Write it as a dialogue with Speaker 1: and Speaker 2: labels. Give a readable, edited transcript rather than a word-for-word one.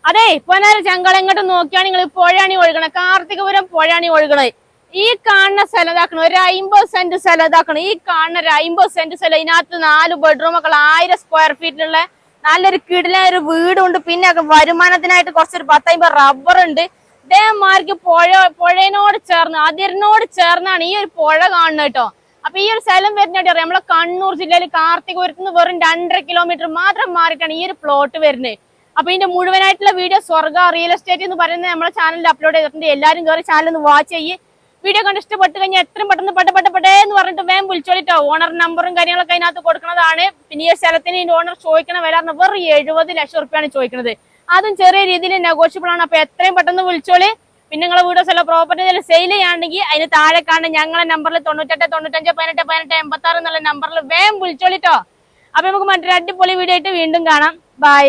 Speaker 1: അതെ ഇപ്പൊ ഞങ്ങൾ എങ്ങോട്ട് നോക്കിയാണ് നിങ്ങൾ പുഴയാണ് ഒഴുകണത്, കാർത്തികപുരം പുഴയാണ് ഒഴുകണത്. ഈ കാണുന്ന സ്ഥലം ഇതാക്കണം, ഒരു 50 സെന്റ് സ്ഥലം ഇതാക്കണം. ഈ കാണുന്ന ഒരു 50 സെന്റ് സ്ഥലം, ഇതിനകത്ത് 4 ബെഡ്റൂമൊക്കെ 1000 സ്ക്വയർ ഫീറ്റിലുള്ള നല്ലൊരു കിടിലൻ ഒരു വീടുണ്ട്. പിന്നെ വരുമാനത്തിനായിട്ട് കുറച്ചൊരു 10-50 റബ്ബർ ഉണ്ട്. ഇതേമാർക്ക് പുഴയോട് ചേർന്ന് അതിരിനോട് ചേർന്നാണ് ഈ ഒരു പുഴ കാണുന്നത് കേട്ടോ. അപ്പൊ ഈ ഒരു സ്ഥലം വരുന്നതായിട്ട് അറിയാം, നമ്മളെ കണ്ണൂർ ജില്ലയിൽ കാർത്തികപുരത്ത് നിന്ന് വെറും 2.5 കിലോമീറ്റർ മാത്രം മാറിയിട്ടാണ് ഈ ഒരു പ്ലോട്ട് വരുന്നത്. അപ്പൊ ഇതിന്റെ മുഴുവനായിട്ടുള്ള വീഡിയോ സ്വർഗ റിയൽ എസ്റ്റേറ്റ് എന്ന് പറയുന്നത് നമ്മുടെ ചാനലിൽ അപ്ലോഡ് ചെയ്തിട്ടുണ്ട്. എല്ലാവരും കയറി ചാനൽ ഒന്ന് വാച്ച് ചെയ്യ്. വീഡിയോ കണ്ട് ഇഷ്ടപ്പെട്ട് കഴിഞ്ഞാൽ എത്രയും പെട്ടെന്ന് പെട്ടെന്ന് എന്ന് പറഞ്ഞിട്ട് വേഗം വിളിച്ചോളിട്ടോ. ഓണർ നമ്പറും കാര്യങ്ങളൊക്കെ അതിനകത്ത് കൊടുക്കുന്നതാണ്. പിന്നെ ഈ സ്ഥലത്തിന് ഇതിന്റെ ഓണർ ചോദിക്കണ വില വെറും 70 ലക്ഷം റുപ്യാണ് ചോദിക്കുന്നത്. അതും ചെറിയ രീതിയിൽ നെഗോഷ്യബിൾ ആണ്. അപ്പൊ എത്രയും പെട്ടെന്ന് വിളിച്ചോളി. പിന്നെ നിങ്ങളെ വീഡിയോസ് എല്ലാം പ്രോപ്പർട്ടി സെയിൽ ചെയ്യാണെങ്കിൽ അതിന് താഴെ കാണുന്ന ഞങ്ങളെ നമ്പറിൽ 98 95 18 18 86 എന്നുള്ള നമ്പറിൽ വേഗം വിളിച്ചോളിട്ടോ. അപ്പൊ നമുക്ക് മറ്റൊരു അടിപൊളി വീഡിയോ ആയിട്ട് വീണ്ടും കാണാം. ബൈ.